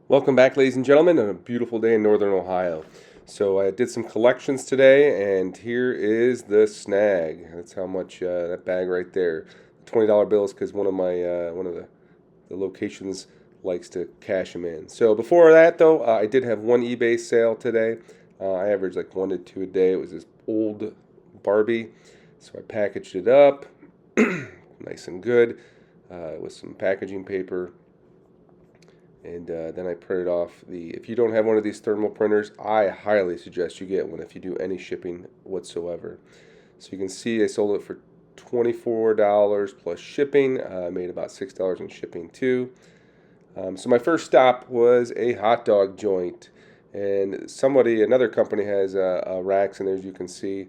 Welcome back, ladies and gentlemen, on a beautiful day in Northern Ohio. So I did some collections today, and here is the snag. That's how much that bag right there. $20 bills because one of the locations likes to cash them in. So before that, though, I did have one eBay sale today. I averaged like 1 to 2 a day. It was this old Barbie, so I packaged it up, nice and good, with some packaging paper. And then I printed off if you don't have one of these thermal printers, I highly suggest you get one if you do any shipping whatsoever. So you can see I sold it for $24 plus shipping. I made about $6 in shipping too. So my first stop was a hot dog joint. And another company has racks in there, as you can see.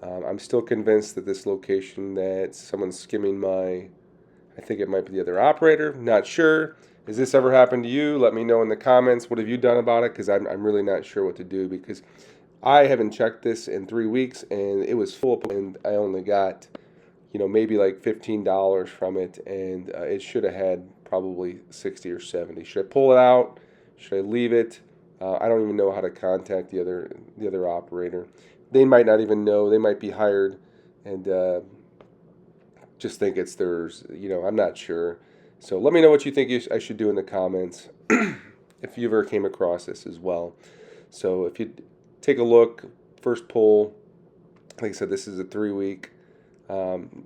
I'm still convinced that this location, that someone's skimming I think it might be the other operator, not sure. Has this ever happened to you? Let me know in the comments. What have you done about it? Because I'm really not sure what to do, because I haven't checked this in 3 weeks and it was full, and I only got, maybe like $15 from it, and it should have had probably 60 or 70. Should I pull it out? Should I leave it? I don't even know how to contact the other operator. They might not even know. They might be hired and just think it's theirs. I'm not sure. So let me know what you think I should do in the comments if you ever came across this as well. So if you take a look, first pull, like I said, this is a 3 week.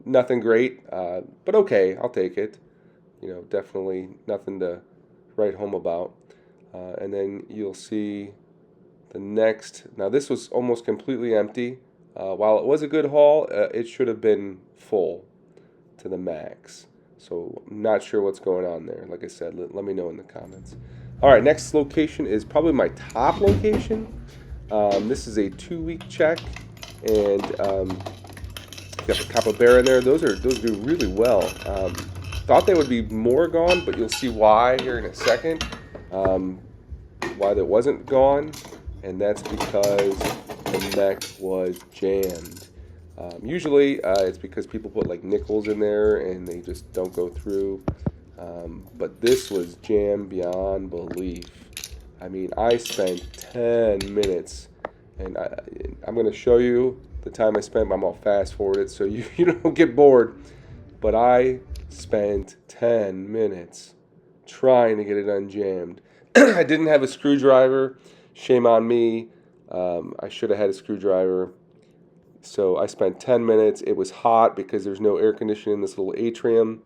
Nothing great, but okay, I'll take it. Definitely nothing to write home about. And then you'll see the next. Now this was almost completely empty. While it was a good haul, it should have been full to the max. So I'm not sure what's going on there. Like I said, let me know in the comments. All right, next location is probably my top location. This is a 2 week check, and got the Capa Bear in there. Those do really well. Thought they would be more gone, but you'll see why here in a second. Why that wasn't gone, and that's because the mech was jammed. Usually it's because people put like nickels in there and they just don't go through. But this was jammed beyond belief. I mean, I spent 10 minutes, and I'm going to show you the time I spent. I'm going to fast forward it so you don't get bored. But I spent 10 minutes trying to get it unjammed. I didn't have a screwdriver. Shame on me. I should have had a screwdriver. So I spent 10 minutes. It was hot because there's no air conditioning in this little atrium.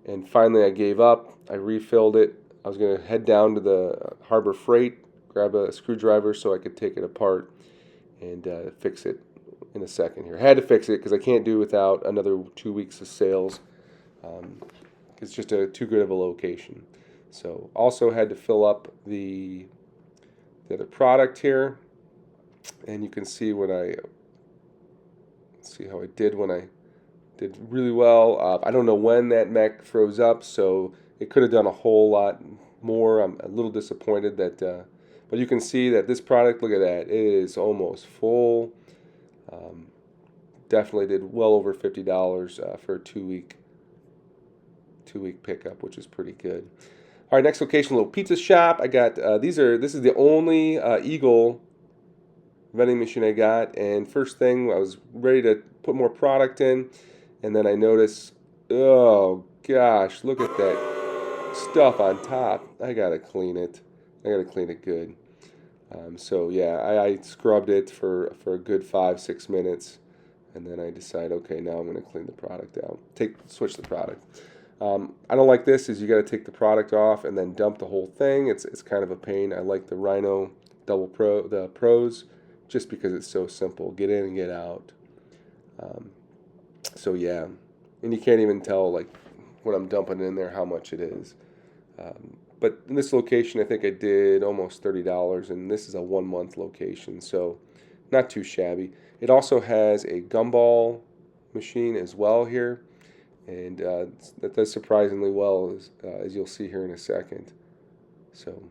And finally I gave up. I refilled it. I was going to head down to the Harbor Freight, grab a screwdriver so I could take it apart and fix it in a second here. I had to fix it because I can't do without another 2 weeks of sales. It's just too good of a location. So also had to fill up the other product here. And you can see how I did when I did really well. I don't know when that mech froze up, so it could have done a whole lot more. I'm a little disappointed that, but you can see that this product, look at that, it is almost full. Definitely did well over $50 for a 2 week pickup, which is pretty good. All right, next location, little pizza shop. I got this is the only Eagle vending machine I got, and first thing I was ready to put more product in, and then I noticed, oh gosh, look at that stuff on top. I gotta clean it. I gotta clean it good. So yeah, I scrubbed it for a good 5-6 minutes, and then I decided, okay, now I'm gonna clean the product out. Switch the product. I don't like this. Is you got to take the product off and then dump the whole thing. It's kind of a pain. I like the Rhino the Pros, just because it's so simple. Get in and get out. So yeah, and you can't even tell like when I'm dumping in there how much it is. But in this location, I think I did almost $30, and this is a 1 month location, so not too shabby. It also has a gumball machine as well here, and that does surprisingly well, as you'll see here in a second. So,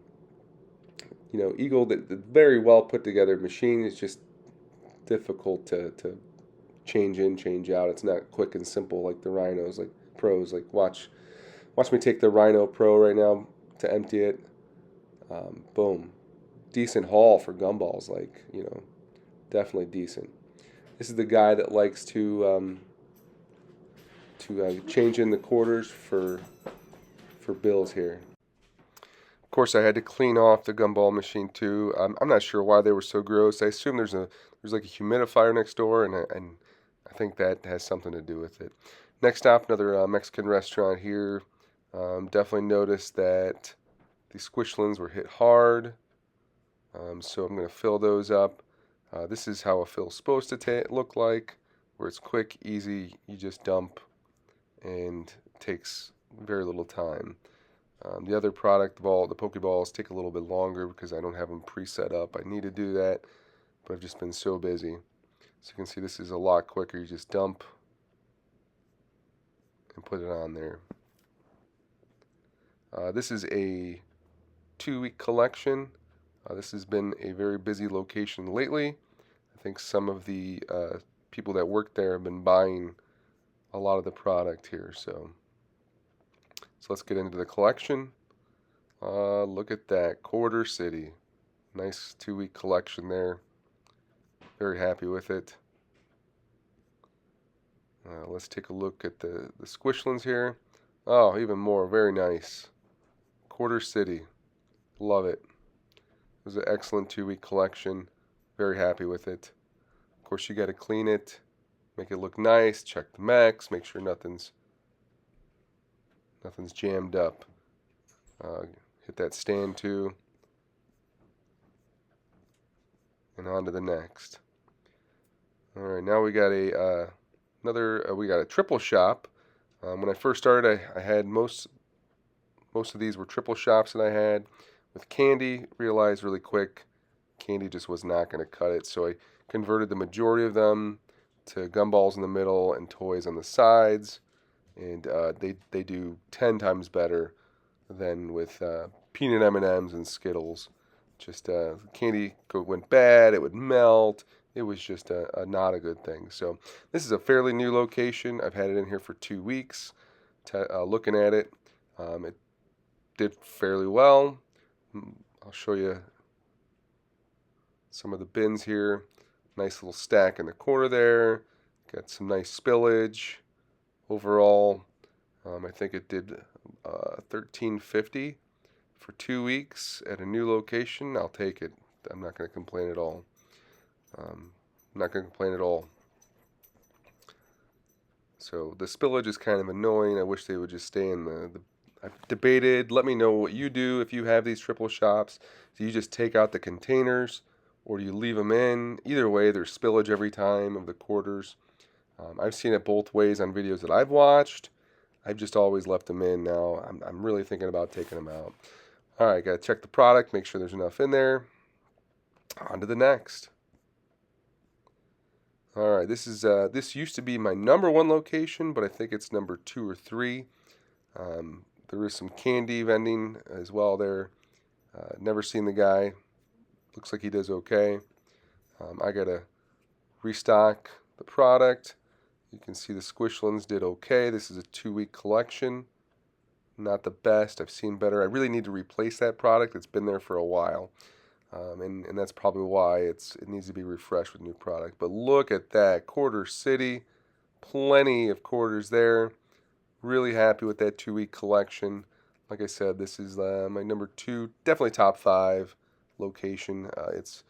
Eagle, the very well put together machine, is just difficult to change in, change out. It's not quick and simple like the Rhinos, like Pros. Like watch me take the Rhino Pro right now to empty it. Boom. Decent haul for gumballs, like, definitely decent. This is the guy that likes to change in the quarters for bills here. Of course, I had to clean off the gumball machine too. I'm not sure why they were so gross. I assume there's like a humidifier next door, and I think that has something to do with it. Next stop, another Mexican restaurant here. Definitely noticed that the squishlins were hit hard, so I'm going to fill those up. This is how a fill's supposed to look like, where it's quick, easy. You just dump, and it takes very little time. The other product, the Pokeballs, take a little bit longer because I don't have them pre-set up. I need to do that, but I've just been so busy. So you can see this is a lot quicker. You just dump and put it on there. This is a 2-week collection. This has been a very busy location lately. I think some of the people that work there have been buying a lot of the product here. So let's get into the collection. Look at that, Quarter City. Nice 2-week collection there. Very happy with it. Let's take a look at the squishlins here. Oh, even more, very nice. Quarter City, love it. It was an excellent 2-week collection. Very happy with it. Of course, you got to clean it, make it look nice, check the mechs, make sure nothing's jammed up. Hit that stand too. And on to the next. All right, now we got we got a triple shop. When I first started, I had most of these were triple shops that I had with candy. Realized really quick, candy just was not going to cut it, so I converted the majority of them to gumballs in the middle and toys on the sides, and they do 10 times better than with peanut M&Ms and Skittles. Just candy went bad, it would melt. It was just not a good thing. So this is a fairly new location. I've had it in here for 2 weeks. Looking at it, it did fairly well. I'll show you some of the bins here. Nice little stack in the corner there. Got some nice spillage. Overall, I think it did $13.50 for 2 weeks at a new location. I'll take it. I'm not going to complain at all. So the spillage is kind of annoying. I wish they would just stay in the I've debated. Let me know what you do if you have these triple shops. Do you just take out the containers, or do you leave them in? Either way, there's spillage every time of the quarters. I've seen it both ways on videos that I've watched. I've just always left them in. Now I'm really thinking about taking them out. All right, got to check the product, make sure there's enough in there. On to the next. All right, this used to be my #1 location, but I think it's number 2 or 3. There is some candy vending as well there. Never seen the guy. Looks like he does okay. I gotta restock the product. You can see the squishlins did okay. This is a 2-week collection. Not the best. I've seen better. I really need to replace that product. It's been there for a while. And that's probably why it needs to be refreshed with new product. But look at that, Quarter City, plenty of quarters there. Really happy with that 2-week collection. Like I said, this is my number 2, definitely top 5 location. It's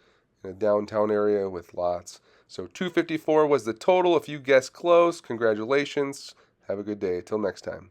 in a downtown area with lots. So $254 was the total. If you guessed close, congratulations. Have a good day. Till next time.